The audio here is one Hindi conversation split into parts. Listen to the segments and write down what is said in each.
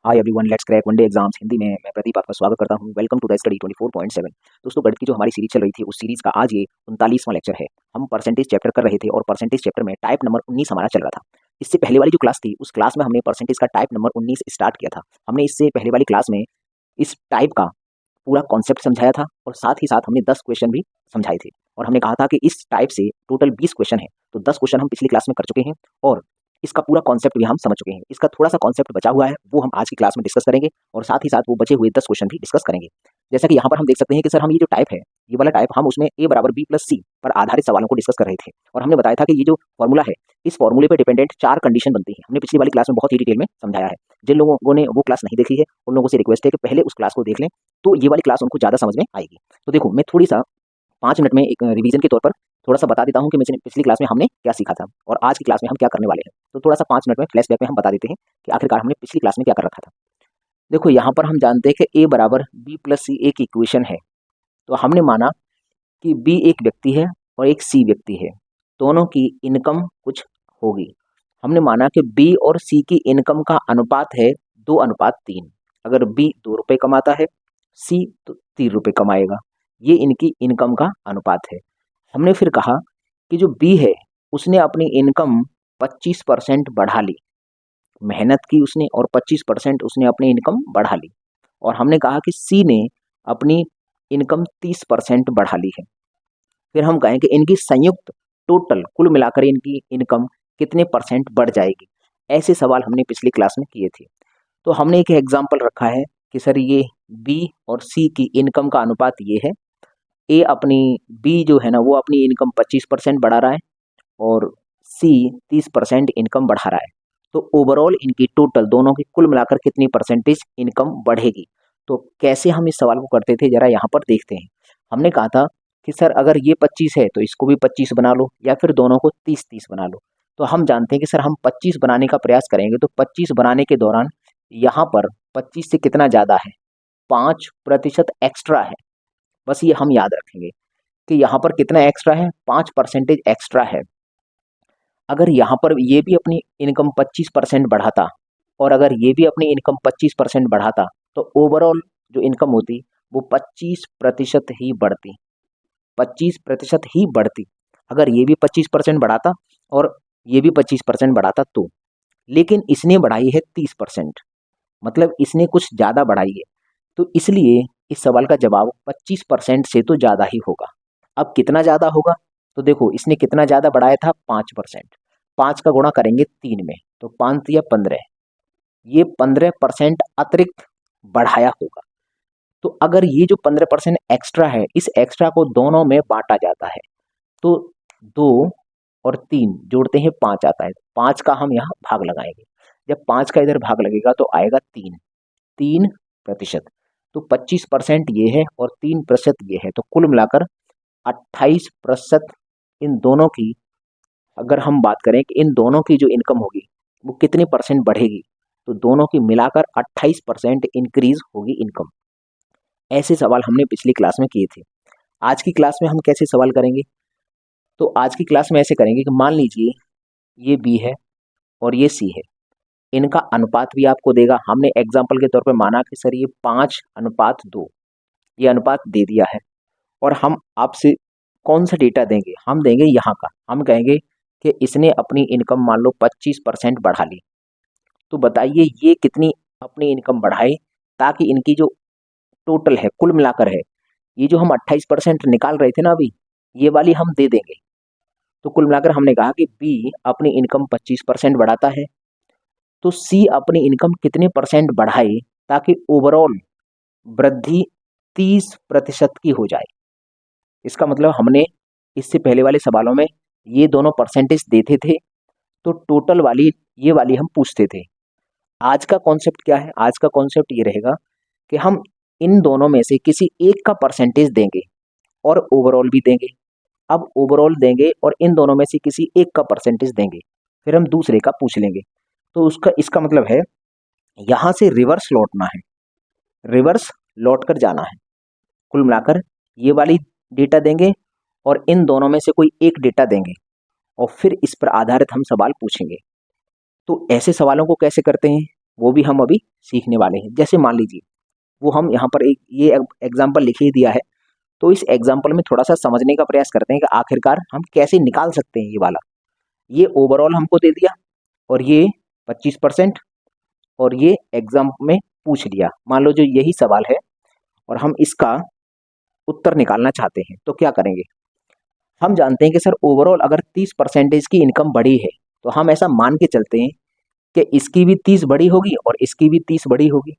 Hi everyone, let's crack one day exams Hindi में मैं प्रदीप आपका स्वागत करता हूं। Welcome to the study 24.7। दोस्तों, गणित की जो हमारी सीरीज चल रही थी उस सीरीज का आज ये 39वां लेक्चर है। हम परसेंटेज चैप्टर कर रहे थे और परसेंटेज चैप्टर में टाइप नंबर 19 हमारा चल रहा था। इससे पहले वाली जो क्लास थी उस क्लास में हमने परसेंटेज का टाइप नंबर 19 स्टार्ट किया था। हमने इससे पहले वाली क्लास में इस टाइप का पूरा कॉन्सेप्ट समझाया था और साथ ही साथ हमने 10 क्वेश्चन भी समझाए थे और हमने कहा था कि इस टाइप से टोटल 20 क्वेश्चन है, तो 10 क्वेश्चन हम पिछली क्लास में कर चुके हैं और इसका पूरा कॉन्सेप्ट भी हम समझ चुके हैं। इसका थोड़ा सा कॉन्सेप्ट बचा हुआ है, वो हम आज की क्लास में डिस्कस करेंगे और साथ ही साथ वो बचे हुए 10 क्वेश्चन भी डिस्कस करेंगे। जैसा कि यहाँ पर हम देख सकते हैं कि सर हम ये जो टाइप है, ये वाला टाइप हम उसमें a बराबर b प्लस सी पर आधारित सवालों को डिस्कस कर रहे थे और हमने बताया था कि ये जो फॉर्मूला है, इस फॉर्मूले पर डिपेंडेंट 4 कंडीशन बनती है। हमने पिछली वाली क्लास में बहुत ही डिटेल में समझाया है। जिन लोगों ने वो क्लास नहीं देखी है उन लोगों से रिक्वेस्ट है कि पहले उस क्लास को देख लें, तो ये वाली क्लास उनको ज़्यादा समझ में आएगी। तो देखो, मैं थोड़ी सा 5 मिनट में एक रिवीजन के तौर पर थोड़ा सा बता देता हूँ कि पिछली क्लास में हमने क्या सीखा था और आज की क्लास में हम क्या करने वाले हैं। तो थोड़ा सा 5 मिनट में फ्लैशबैक में हम बता देते हैं कि आखिरकार हमने पिछली क्लास में क्या कर रखा था। देखो, यहाँ पर हम जानते हैं कि a बराबर b प्लस सी एक इक्वेशन है। तो हमने माना कि b एक व्यक्ति है और एक c व्यक्ति है, दोनों की इनकम कुछ होगी। हमने माना कि b और c की इनकम का अनुपात है 2:3। अगर b 2 रुपये कमाता है, c तो 3 रुपये कमाएगा। ये इनकी इनकम का अनुपात है। हमने फिर कहा कि जो बी है उसने अपनी इनकम 25% बढ़ा ली, मेहनत की उसने और 25% उसने अपनी इनकम बढ़ा ली। और हमने कहा कि सी ने अपनी इनकम 30% बढ़ा ली है। फिर हम कहें कि इनकी संयुक्त टोटल कुल मिलाकर इनकी इनकम कितने परसेंट बढ़ जाएगी। ऐसे सवाल हमने पिछली क्लास में किए थे। तो हमने एक एग्जाम्पल रखा है कि सर ये बी और सी की इनकम का अनुपात ये है। ए अपनी बी जो है ना वो अपनी इनकम 25% बढ़ा रहा है और सी 30% इनकम बढ़ा रहा है। तो ओवरऑल इनकी टोटल दोनों की कुल मिलाकर कितनी परसेंटेज इनकम बढ़ेगी। तो कैसे हम इस सवाल को करते थे जरा यहाँ पर देखते हैं। हमने कहा था कि सर अगर ये 25 है तो इसको भी 25 बना लो या फिर दोनों को 30-30 बना लो। तो हम जानते हैं कि सर हम 25 बनाने का प्रयास करेंगे तो 25 बनाने के दौरान यहाँ पर 25 से कितना ज़्यादा है, 5% एक्स्ट्रा है। बस ये हम याद रखेंगे कि यहाँ पर कितना एक्स्ट्रा है, 5% एक्स्ट्रा है। अगर यहाँ पर ये भी अपनी इनकम 25% बढ़ाता और अगर ये भी अपनी इनकम 25% बढ़ाता तो ओवरऑल जो इनकम होती वो 25% ही बढ़ती, 25% ही बढ़ती। अगर ये भी 25% बढ़ाता और ये भी 25% बढ़ाता तो, लेकिन इसने बढ़ाई है 30%, मतलब इसने कुछ ज़्यादा बढ़ाई है। तो इसलिए इस सवाल का जवाब 25% से तो ज़्यादा ही होगा। अब कितना ज़्यादा होगा, तो देखो इसने कितना ज़्यादा बढ़ाया था, 5%। 5 का गुणा करेंगे 3 में तो 5 या 15, ये 15% अतिरिक्त बढ़ाया होगा। तो अगर ये जो 15% एक्स्ट्रा है, इस एक्स्ट्रा को दोनों में बांटा जाता है तो 2 और 3 जोड़ते हैं 5 आता है। 5 का हम यहाँ भाग लगाएंगे। जब 5 का इधर भाग लगेगा तो आएगा 3%। तो 25% ये है और 3% ये है, तो कुल मिलाकर 28% इन दोनों की, अगर हम बात करें कि इन दोनों की जो इनकम होगी वो कितने परसेंट बढ़ेगी, तो दोनों की मिलाकर 28% इंक्रीज होगी इनकम। ऐसे सवाल हमने पिछली क्लास में किए थे। आज की क्लास में हम कैसे सवाल करेंगे, तो आज की क्लास में ऐसे करेंगे कि मान लीजिए ये बी है और ये सी है, इनका अनुपात भी आपको देगा। हमने एग्जाम्पल के तौर पर माना कि सर ये 5:2 ये अनुपात दे दिया है और हम आपसे कौन सा डेटा देंगे, हम देंगे यहाँ का। हम कहेंगे कि इसने अपनी इनकम मान लो 25% बढ़ा ली, तो बताइए ये कितनी अपनी इनकम बढ़ाए ताकि इनकी जो टोटल है कुल मिलाकर है, ये जो हम 28% निकाल रहे थे ना अभी, ये वाली हम दे देंगे। तो कुल मिलाकर हमने कहा कि बी अपनी इनकम 25% बढ़ाता है, तो सी अपनी इनकम कितने परसेंट बढ़ाए ताकि ओवरऑल वृद्धि 30% की हो जाए। इसका मतलब हमने इससे पहले वाले सवालों में ये दोनों परसेंटेज देते थे तो टोटल वाली ये वाली हम पूछते थे। आज का कॉन्सेप्ट क्या है, आज का कॉन्सेप्ट ये रहेगा कि हम इन दोनों में से किसी एक का परसेंटेज देंगे और ओवरऑल भी देंगे। अब ओवरऑल देंगे और इन दोनों में से किसी एक का परसेंटेज देंगे, फिर हम दूसरे का पूछ लेंगे। तो इसका मतलब है यहाँ से रिवर्स लौटना है, रिवर्स लौट कर जाना है। कुल मिलाकर ये वाली डेटा देंगे और इन दोनों में से कोई एक डेटा देंगे और फिर इस पर आधारित हम सवाल पूछेंगे। तो ऐसे सवालों को कैसे करते हैं, वो भी हम अभी सीखने वाले हैं। जैसे मान लीजिए वो हम यहाँ पर एक ये एग्जाम्पल लिख ही दिया है, तो इस एग्जाम्पल में थोड़ा सा समझने का प्रयास करते हैं कि आखिरकार हम कैसे निकाल सकते हैं ये वाला। ये ओवरऑल हमको दे दिया और ये 25% और ये एग्जाम में पूछ लिया। मान लो जो यही सवाल है और हम इसका उत्तर निकालना चाहते हैं तो क्या करेंगे। हम जानते हैं कि सर ओवरऑल अगर 30% की इनकम बढ़ी है तो हम ऐसा मान के चलते हैं कि इसकी भी 30 बड़ी होगी और इसकी भी 30 बड़ी होगी,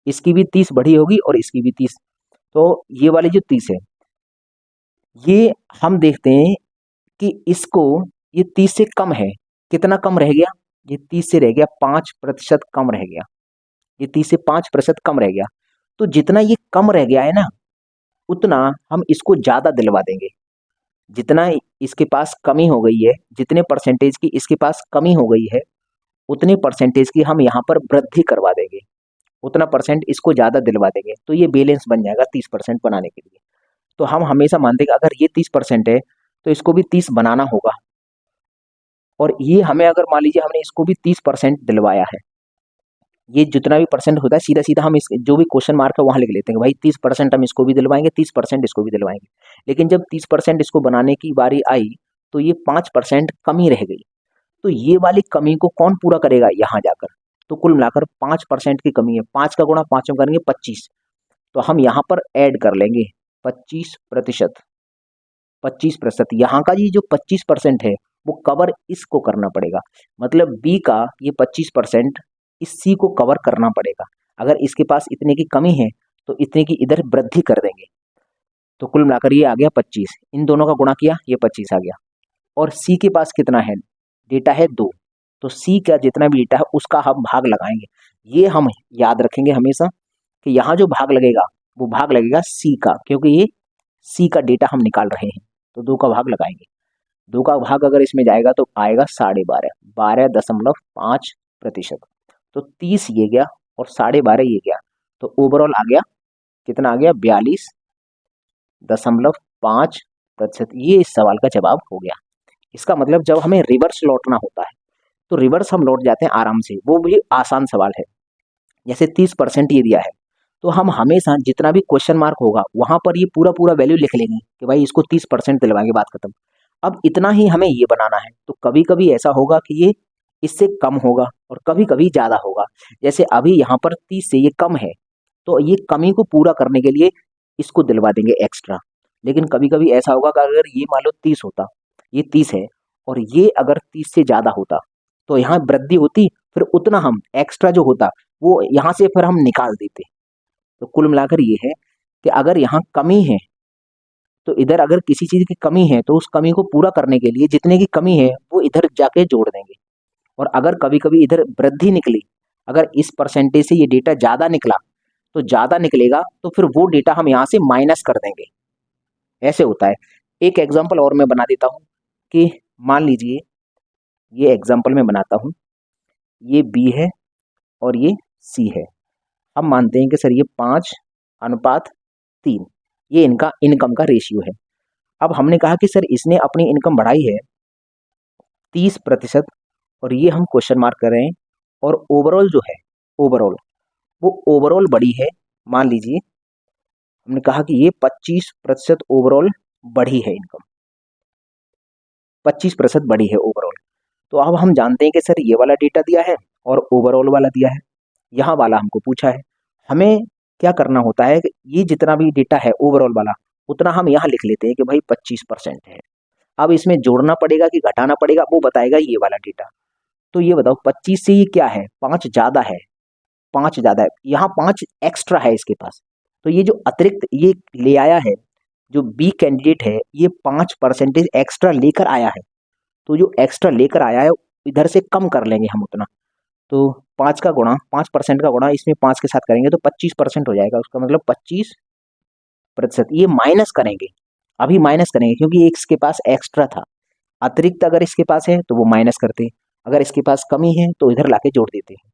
इसकी भी 30 बड़ी होगी और इसकी भी 30। तो ये वाली जो 30 है ये हम देखते हैं कि इसको ये 30 से कम है। कितना कम रह गया, ये 30 से रह गया 5% कम रह गया, ये 30 से 5% कम रह गया। तो जितना ये कम रह गया है ना उतना हम इसको ज़्यादा दिलवा देंगे। जितना इसके पास कमी हो गई है, जितने परसेंटेज की इसके पास कमी हो गई है उतने परसेंटेज की हम यहाँ पर वृद्धि करवा देंगे, उतना परसेंट इसको ज़्यादा दिलवा देंगे। तो ये बैलेंस बन जाएगा 30% बनाने के लिए। तो हम हमेशा मानते हैं कि अगर ये 30% है तो इसको भी 30 बनाना होगा। और ये हमें अगर मान लीजिए हमने इसको भी 30% दिलवाया है, ये जितना भी परसेंट होता है सीधा सीधा हम इस जो भी क्वेश्चन मार्क है वहाँ लिख लेते हैं कि भाई 30% हम इसको भी दिलवाएंगे, 30% इसको भी दिलवाएंगे। लेकिन जब 30% इसको बनाने की बारी आई तो ये 5% कमी रह गई। तो ये वाली कमी को कौन पूरा करेगा यहाँ जाकर। तो कुल मिलाकर 5% की कमी है, 5 का गुणा 5 में करेंगे 25। तो हम यहाँ पर ऐड कर लेंगे 25%। 25% यहाँ का ये जो 25% है वो कवर इसको करना पड़ेगा, मतलब बी का ये 25% इस सी को कवर करना पड़ेगा। अगर इसके पास इतने की कमी है तो इतने की इधर वृद्धि कर देंगे। तो कुल मिलाकर ये आ गया 25, इन दोनों का गुणा किया ये 25 आ गया। और सी के पास कितना है, डेटा है 2, तो सी का जितना भी डेटा है उसका हम भाग लगाएंगे। ये हम याद रखेंगे हमेशा कि यहाँ जो भाग लगेगा वो भाग लगेगा सी का, क्योंकि ये सी का डेटा हम निकाल रहे हैं। तो 2 का भाग लगाएंगे, 2 का भाग अगर इसमें जाएगा तो आएगा 12.5, 12.5%। तो 30 ये गया और 12.5 ये गया। तो ओवरऑल आ गया कितना, आ गया 42.5%। ये इस सवाल का जवाब हो गया। इसका मतलब जब हमें रिवर्स लौटना होता है तो रिवर्स हम लौट जाते हैं आराम से, वो भी आसान सवाल है। जैसे 30% ये दिया है तो हम हमेशा जितना भी क्वेश्चन मार्क होगा वहां पर ये पूरा पूरा वैल्यू लिख लेंगे कि भाई इसको 30% दिलवाएंगे, बात खत्म। अब इतना ही हमें ये बनाना है। तो कभी कभी ऐसा होगा कि ये इससे कम होगा और कभी कभी ज़्यादा होगा। जैसे अभी यहाँ पर 30 से ये कम है तो ये कमी को पूरा करने के लिए इसको दिलवा देंगे एक्स्ट्रा। लेकिन कभी कभी ऐसा होगा कि अगर ये मान लो 30 होता, ये 30 है और ये अगर 30 से ज़्यादा होता तो यहाँ वृद्धि होती, फिर उतना हम एक्स्ट्रा जो होता वो यहाँ से फिर हम निकाल देते। तो कुल मिलाकर ये है कि अगर यहाँ कमी है तो इधर अगर किसी चीज़ की कमी है तो उस कमी को पूरा करने के लिए जितने की कमी है वो इधर जाके जोड़ देंगे। और अगर कभी कभी इधर वृद्धि निकली, अगर इस परसेंटेज से ये डेटा ज़्यादा निकला तो ज़्यादा निकलेगा तो फिर वो डेटा हम यहाँ से माइनस कर देंगे। ऐसे होता है। एक एग्जाम्पल और मैं बना देता हूँ कि मान लीजिए ये एग्जाम्पल मैं बनाता हूँ, ये बी है और ये सी है। हम मानते हैं कि सर ये 5:3 ये इनका इनकम का रेशियो है। अब हमने कहा कि सर इसने अपनी इनकम बढ़ाई है 30% और ये हम क्वेश्चन मार्क कर रहे हैं। और ओवरऑल जो है ओवरऑल वो ओवरऑल बड़ी है। मान लीजिए हमने कहा कि ये 25% ओवरऑल बढ़ी है, इनकम 25% बढ़ी है ओवरऑल। तो अब हम जानते हैं कि सर ये वाला डेटा दिया है और ओवरऑल वाला दिया है, यहाँ वाला हमको पूछा है। हमें क्या करना होता है कि ये जितना भी डेटा है ओवरऑल वाला उतना हम यहाँ लिख लेते हैं कि भाई 25% है। अब इसमें जोड़ना पड़ेगा कि घटाना पड़ेगा वो बताएगा ये वाला डेटा। तो ये बताओ 25 से ये क्या है, 5 ज़्यादा है, 5 ज़्यादा है, यहाँ 5 एक्स्ट्रा है इसके पास। तो ये जो अतिरिक्त ये ले आया है, जो बी कैंडिडेट है ये 5% एक्स्ट्रा लेकर आया है। तो जो एक्स्ट्रा लेकर आया है इधर से कम कर लेंगे हम उतना। तो 5% का गुणा इसमें 5 के साथ करेंगे तो 25% हो जाएगा। उसका मतलब 25%। ये माइनस करेंगे, अभी माइनस करेंगे क्योंकि एक इसके पास एक्स्ट्रा था। अतिरिक्त अगर इसके पास है तो वो माइनस करते, अगर इसके पास कमी है तो इधर लाके जोड़ देते हैं।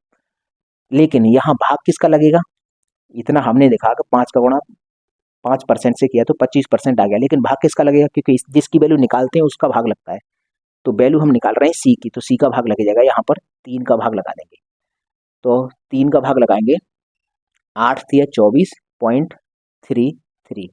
लेकिन यहाँ भाग किसका लगेगा, इतना हमने देखा कि 5 का गुणा 5% से किया तो 25% आ गया, लेकिन भाग किसका लगेगा, क्योंकि जिसकी वैल्यू निकालते हैं उसका भाग लगता है। तो वैल्यू हम निकाल रहे हैं सी की, तो सी का भाग लग जाएगा, यहाँ पर 3 का भाग लगा देंगे। तो 3 का भाग लगाएंगे, 8 तिया 24.33,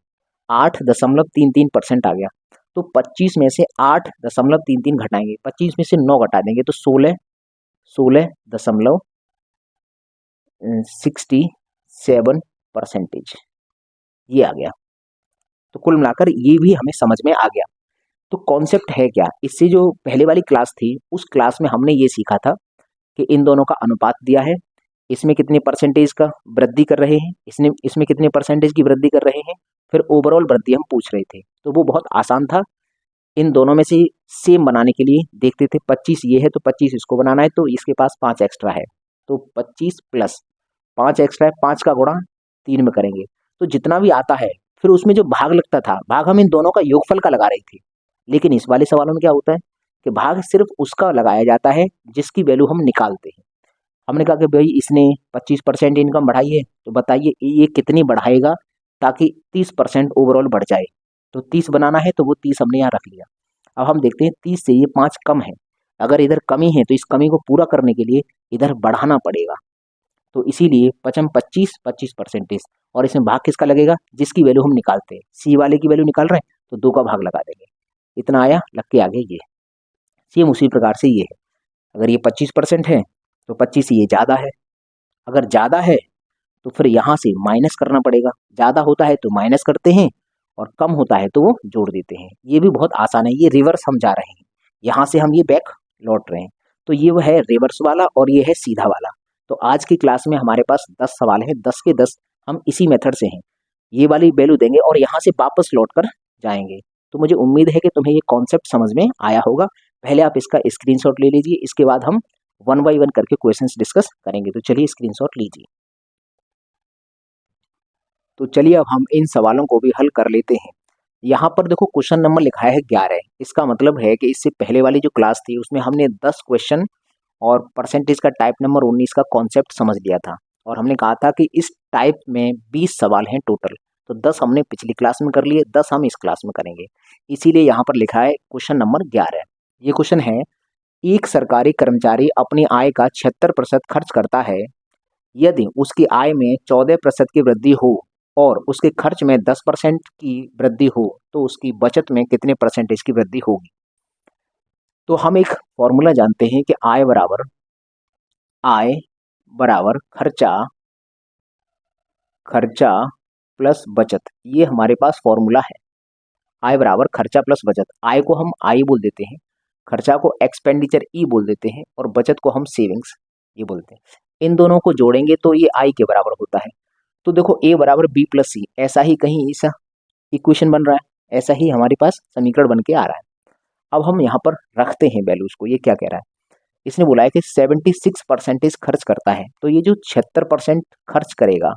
8.33% आ गया। तो 25 में से 8.33 घटाएंगे, 25 में से 9 घटा देंगे तो 16.67% ये आ गया। तो कुल मिलाकर ये भी हमें समझ में आ गया। तो कॉन्सेप्ट है क्या, इससे जो पहले वाली क्लास थी उस क्लास में हमने ये सीखा था कि इन दोनों का अनुपात दिया है, इसमें कितने परसेंटेज का वृद्धि कर रहे हैं, इसमें कितने परसेंटेज की वृद्धि कर रहे हैं, फिर ओवरऑल वृद्धि हम पूछ रहे थे। तो वो बहुत आसान था। इन दोनों में से सेम बनाने के लिए देखते थे, 25 ये है तो 25 इसको बनाना है, तो इसके पास 5 एक्स्ट्रा है, तो 25 प्लस 5 एक्स्ट्रा है, 5 का गुणा 3 में करेंगे तो जितना भी आता है, फिर उसमें जो भाग लगता था, भाग हम इन दोनों का योगफल का लगा रहे थे। लेकिन इस वाले सवालों में क्या होता है कि भाग सिर्फ उसका लगाया जाता है जिसकी वैल्यू हम निकालते हैं। हमने कहा कि भाई इसने 25% इनकम बढ़ाई है, तो बताइए ये कितनी बढ़ाएगा ताकि 30% ओवरऑल बढ़ जाए। तो 30 बनाना है तो वो 30 हमने यहाँ रख लिया। अब हम देखते हैं 30 से ये 5 कम है, अगर इधर कमी है तो इस कमी को पूरा करने के लिए इधर बढ़ाना पड़ेगा। तो इसीलिए 25 और इसमें भाग किसका लगेगा, जिसकी वैल्यू हम निकालते हैं। सी वाले की वैल्यू निकाल रहे हैं तो 2 का भाग लगा देंगे, इतना आया, लग के आगे ये। सेम उसी प्रकार से ये है, अगर ये 25% है तो 25 ये ज़्यादा है, अगर ज़्यादा है तो फिर यहाँ से माइनस करना पड़ेगा, ज़्यादा होता है तो माइनस करते हैं और कम होता है तो वो जोड़ देते हैं। ये भी बहुत आसान है, ये रिवर्स हम जा रहे हैं, यहाँ से हम ये बैक लौट रहे हैं। तो ये वो है रिवर्स वाला और ये है सीधा वाला। तो आज की क्लास में हमारे पास 10 सवाल हैं, 10 के 10 हम इसी मेथड से हैं, ये वाली वैल्यू देंगे और यहाँ से वापस लौट कर जाएंगे। तो मुझे उम्मीद है कि तुम्हें ये कॉन्सेप्ट समझ में आया होगा। पहले आप इसका स्क्रीनशॉट ले लीजिए, इसके बाद हम 1 बाय 1 करके क्वेश्चंस डिस्कस करेंगे। तो चलिए स्क्रीनशॉट लीजिए। तो चलिए अब हम इन सवालों को भी हल कर लेते हैं। यहाँ पर देखो क्वेश्चन नंबर लिखा है 11, इसका मतलब है कि इससे पहले वाली जो क्लास थी उसमें हमने 10 क्वेश्चन और परसेंटेज का टाइप नंबर 19 का कॉन्सेप्ट समझ लिया था, और हमने कहा था कि इस टाइप में 20 सवाल हैं टोटल। तो 10 हमने पिछली क्लास में कर लिए, 10 हम इस क्लास में करेंगे। इसीलिए यहाँ पर लिखा है क्वेश्चन नंबर 11। ये क्वेश्चन है, एक सरकारी कर्मचारी अपनी आय का 76% खर्च करता है। यदि उसकी आय में 14% की वृद्धि हो और उसके खर्च में 10% की वृद्धि हो तो उसकी बचत में कितने परसेंटेज की वृद्धि होगी। तो हम एक फॉर्मूला जानते हैं कि आय बराबर खर्चा प्लस बचत, ये हमारे पास फॉर्मूला है। आय बराबर खर्चा प्लस बचत, आय को हम आई बोल देते हैं, खर्चा को एक्सपेंडिचर ई बोल देते हैं और बचत को हम सेविंग्स ये बोलते हैं। इन दोनों को जोड़ेंगे तो ये आई के बराबर होता है। तो देखो ए बराबर बी प्लस सी, ऐसा ही कहीं ऐसा इक्वेशन बन रहा है, ऐसा ही हमारे पास समीकरण बन के आ रहा है। अब हम यहाँ पर रखते हैं वैल्यूज को। ये क्या कह रहा है, इसने बोला है कि 76% खर्च करता है, तो ये जो 76% खर्च करेगा,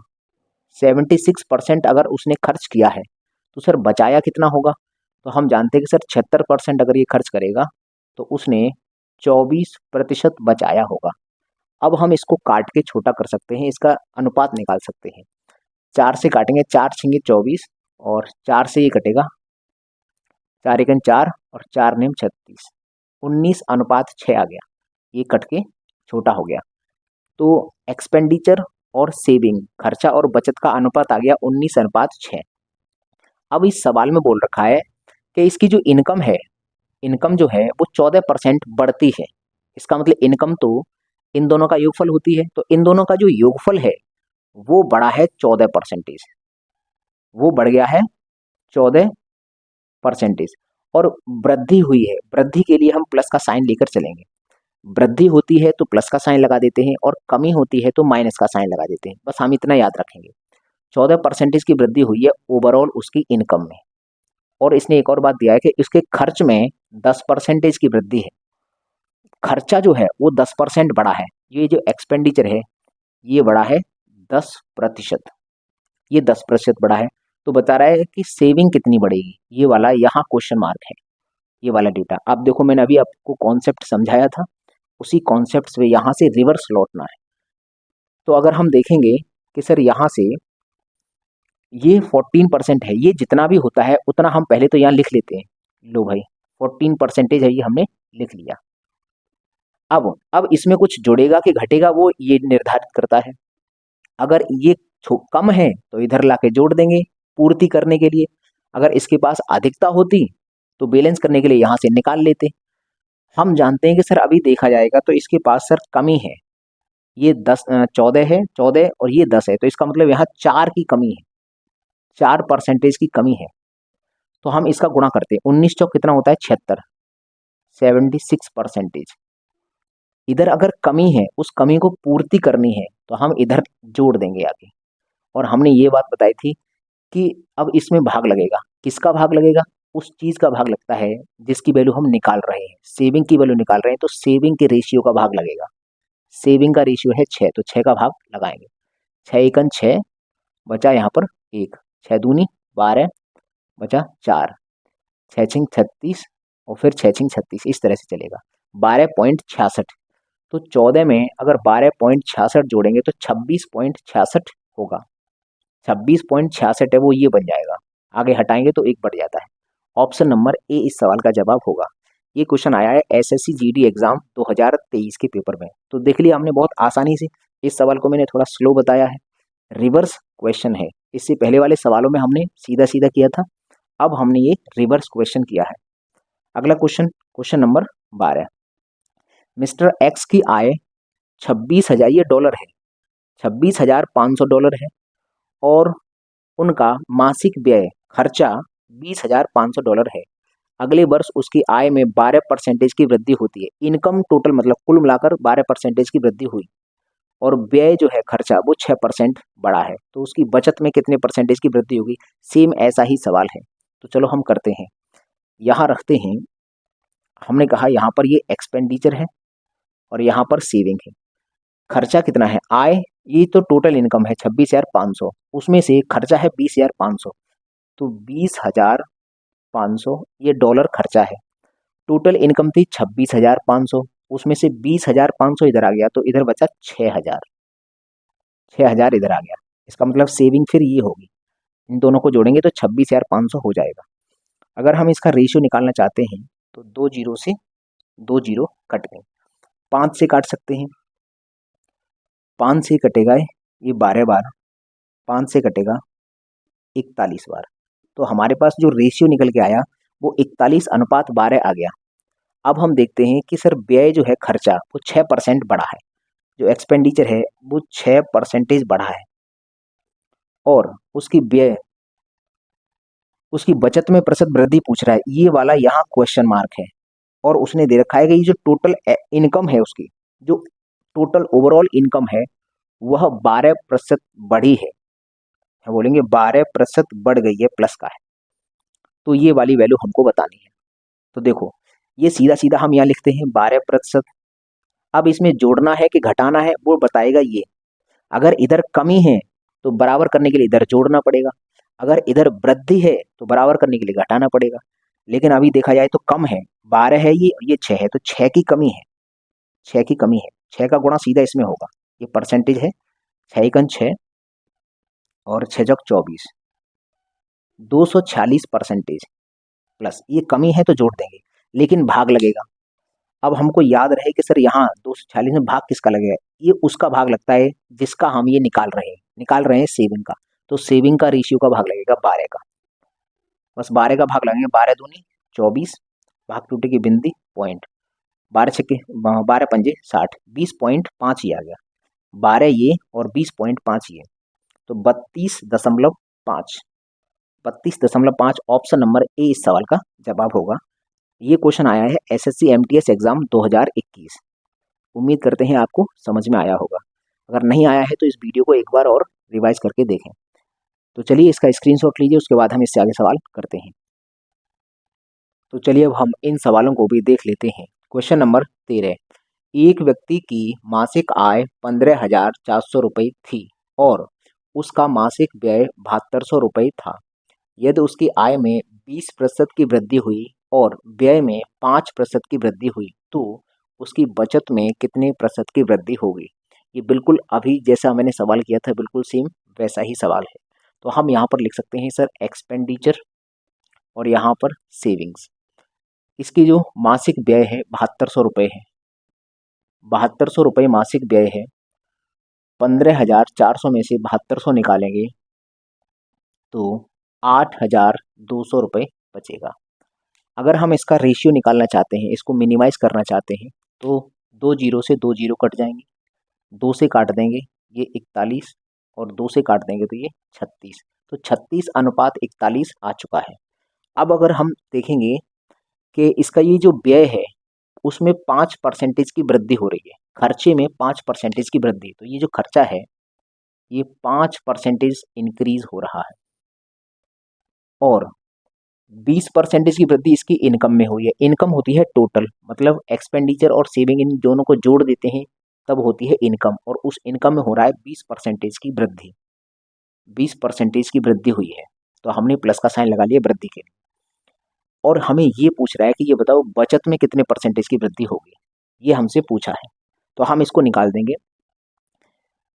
76% अगर उसने खर्च किया है तो सर बचाया कितना होगा। तो हम जानते हैं कि सर 76% अगर ये खर्च करेगा तो उसने 24% बचाया होगा। अब हम इसको काट के छोटा कर सकते हैं, इसका अनुपात निकाल सकते हैं। 4 से काटेंगे, 4 छिंगे 24 और 4 से ये कटेगा, 4 एकन 4 और 4 नेम 36, 19:6 आ गया, ये कट के छोटा हो गया। तो एक्सपेंडिचर और सेविंग, खर्चा और बचत का अनुपात आ गया 19:6। अब इस सवाल में बोल रखा है कि इसकी जो इनकम है, इनकम जो है वो 14% बढ़ती है। इसका मतलब इनकम तो इन दोनों का योगफल होती है, तो इन दोनों का जो योगफल है वो बढ़ा है 14%, वो बढ़ गया है 14%। और वृद्धि हुई है, वृद्धि के लिए हम प्लस का साइन लेकर चलेंगे। वृद्धि होती है तो प्लस का साइन लगा देते हैं और कमी होती है तो माइनस का साइन लगा देते हैं, बस हम इतना याद रखेंगे। 14% की वृद्धि हुई है ओवरऑल उसकी इनकम में। और इसने एक और बात दिया है कि इसके खर्च में 10% की वृद्धि है, खर्चा जो है वो 10% बढ़ा है, ये जो एक्सपेंडिचर है ये बढ़ा है 10%, ये 10% बढ़ा है। तो बता रहा है कि सेविंग कितनी बढ़ेगी, ये वाला यहाँ क्वेश्चन मार्क है, ये वाला डेटा। अब देखो मैंने अभी आपको कॉन्सेप्ट समझाया था, उसी कॉन्सेप्ट से यहाँ से रिवर्स लौटना है। तो अगर हम देखेंगे कि सर यहाँ से ये 14% है, ये जितना भी होता है उतना हम पहले तो यहाँ लिख लेते हैं। लो भाई 14% है, ये हमने लिख लिया। अब इसमें कुछ जुड़ेगा कि घटेगा वो ये निर्धारित करता है। अगर ये कम है तो इधर लाके जोड़ देंगे पूर्ति करने के लिए, अगर इसके पास अधिकता होती तो बैलेंस करने के लिए यहाँ से निकाल लेते। हम जानते हैं कि सर अभी देखा जाएगा तो इसके पास सर कमी है, ये 14 है, 14 और ये 10 है, तो इसका मतलब यहाँ 4 की कमी है, 4% की कमी है। तो हम इसका गुणा करते हैं, 19 चौक कितना होता है 76, 76%। इधर अगर कमी है, उस कमी को पूर्ति करनी है तो हम इधर जोड़ देंगे आगे। और हमने ये बात बताई थी कि अब इसमें भाग लगेगा, किसका भाग लगेगा, उस चीज का भाग लगता है जिसकी वैल्यू हम निकाल रहे हैं, सेविंग की वैल्यू निकाल रहे हैं, तो सेविंग के रेशियो का भाग लगेगा। सेविंग का रेशियो है 6, तो 6 का भाग लगाएंगे। 6 एकन 6, बचा यहाँ पर 1, 6 दूनी 12, बचा 4, 6 छिंग 36 और फिर 6 छिंग 36, इस तरह से चलेगा। 12.66, तो 14 में अगर 12.66 जोड़ेंगे तो 26.66 होगा। 26.66 है वो ये बन जाएगा, आगे हटाएंगे तो एक बढ़ जाता है। ऑप्शन नंबर ए इस सवाल का जवाब होगा। ये क्वेश्चन आया है एसएससी जीडी एग्जाम 2023 के पेपर में। तो देख लिया हमने बहुत आसानी से, इस सवाल को मैंने थोड़ा स्लो बताया है, रिवर्स क्वेश्चन है। इससे पहले वाले सवालों में हमने सीधा सीधा किया था, अब हमने ये रिवर्स क्वेश्चन किया है। अगला question, question number 12। Mister x की आय 26,000, ये डॉलर है, $26,500 है, और उनका मासिक व्यय खर्चा $20,500 है। अगले वर्ष उसकी आय में 12% की वृद्धि होती है। इनकम टोटल मतलब कुल मिलाकर 12% की वृद्धि हुई, और व्यय जो है खर्चा वो 6% बढ़ा है, तो उसकी बचत में कितने परसेंटेज की वृद्धि होगी। सेम ऐसा ही सवाल है, तो चलो हम करते हैं। यहाँ रखते हैं, हमने कहा यहाँ पर ये एक्सपेंडिचर है और यहाँ पर सेविंग है। खर्चा कितना है, आय ये तो टोटल इनकम है 26,500, उसमें से खर्चा है 20,500, तो 20,500 ये डॉलर खर्चा है। टोटल इनकम थी 26,500, उसमें से 20,500 इधर आ गया, तो इधर बचा 6,000, 6,000 इधर आ गया। इसका मतलब सेविंग फिर ये होगी, इन दोनों को जोड़ेंगे तो 26,500 हो जाएगा। अगर हम इसका रेशियो निकालना चाहते हैं तो 2 जीरो से 2 जीरो कट गए, 5 से काट सकते हैं, 5 से कटेगा ये 12 बार, 5 से कटेगा 41 बार, तो हमारे पास जो रेशियो निकल के आया वो 41:12 आ गया। अब हम देखते हैं कि सर व्यय जो है खर्चा वो 6% बढ़ा है, जो एक्सपेंडिचर है वो 6% बढ़ा है, और उसकी व्यय उसकी बचत में प्रतिशत वृद्धि पूछ रहा है, ये वाला यहाँ क्वेश्चन मार्क है। और उसने दे रखा है कि ये जो टोटल इनकम है उसकी, जो टोटल ओवरऑल इनकम है वह 12% बढ़ी है, बोलेंगे 12% बढ़ गई है, प्लस का है, तो ये वाली वैल्यू हमको बतानी है। तो देखो ये सीधा सीधा हम यहाँ लिखते हैं 12%। अब इसमें जोड़ना है कि घटाना है वो बताएगा ये। अगर इधर कमी है तो बराबर करने के लिए इधर जोड़ना पड़ेगा, अगर इधर वृद्धि है तो बराबर करने के लिए घटाना पड़ेगा। लेकिन अभी देखा जाए तो कम है, 12 है ये 6 है, तो 6 की कमी है, 6 की कमी है, 6 का गुणा सीधा इसमें होगा, ये परसेंटेज है, 6 एकन 6 और 6 चौक 24, 246% प्लस, ये कमी है तो जोड़ देंगे, लेकिन भाग लगेगा। अब हमको याद रहे कि सर यहाँ 246 में भाग किसका लगेगा, ये उसका भाग लगता है जिसका हम ये निकाल रहे हैं सेविंग का, तो सेविंग का रेशियो का भाग लगेगा 12 का, बस 12 का भाग लगेंगे, 12 दूनी 24, भाग टूटे की बिंदी पॉइंट, 12 छक्के 12 पंजे 60, 20.5 ही आ गया, 12 ये और 20.5 ये, तो 32.5, 32.5 ऑप्शन नंबर ए इस सवाल का जवाब होगा। ये क्वेश्चन आया है एसएससी एमटीएस एग्जाम 2021। उम्मीद करते हैं आपको समझ में आया होगा, अगर नहीं आया है तो इस वीडियो को एक बार और रिवाइज करके देखें। तो चलिए इसका स्क्रीनशॉट लीजिए, उसके बाद हम इससे आगे सवाल करते हैं। तो चलिए अब हम इन सवालों को भी देख लेते हैं। क्वेश्चन नंबर 13, एक व्यक्ति की मासिक आय 15,400 रुपये थी और उसका मासिक व्यय 7200 रुपये था। यदि उसकी आय में 20% की वृद्धि हुई और व्यय में 5% की वृद्धि हुई तो उसकी बचत में कितने प्रतिशत की वृद्धि होगी। ये बिल्कुल अभी जैसा मैंने सवाल किया था बिल्कुल सेम वैसा ही सवाल है। तो हम यहाँ पर लिख सकते हैं सर एक्सपेंडिचर और यहाँ पर सेविंग्स। इसकी जो मासिक व्यय है 7200 रुपये है, ₹7200 मासिक व्यय है, 15,400 में से 7200 निकालेंगे तो ₹8,200 बचेगा। अगर हम इसका रेशियो निकालना चाहते हैं, इसको मिनिमाइज करना चाहते हैं, तो 2 जीरो से 2 जीरो कट जाएंगे, 2 से काट देंगे ये 41 और 2 से काट देंगे तो ये 36। तो 36:41 आ चुका है। अब अगर हम देखेंगे कि इसका ये जो व्यय है उसमें 5% की वृद्धि हो रही है, खर्चे में 5% की वृद्धि, तो ये जो खर्चा है ये 5% इंक्रीज हो रहा है और 20% की वृद्धि इसकी इनकम में हुई है। इनकम होती है टोटल, मतलब एक्सपेंडिचर और सेविंग इन दोनों को जोड़ देते हैं तब होती है इनकम, और उस इनकम में हो रहा है 20% की वृद्धि। 20% की वृद्धि हुई है तो हमने प्लस का साइन लगा लिया वृद्धि के लिए। और हमें ये पूछ रहा है कि ये बताओ बचत में कितने परसेंटेज की वृद्धि होगी, ये हमसे पूछा है। तो हम इसको निकाल देंगे।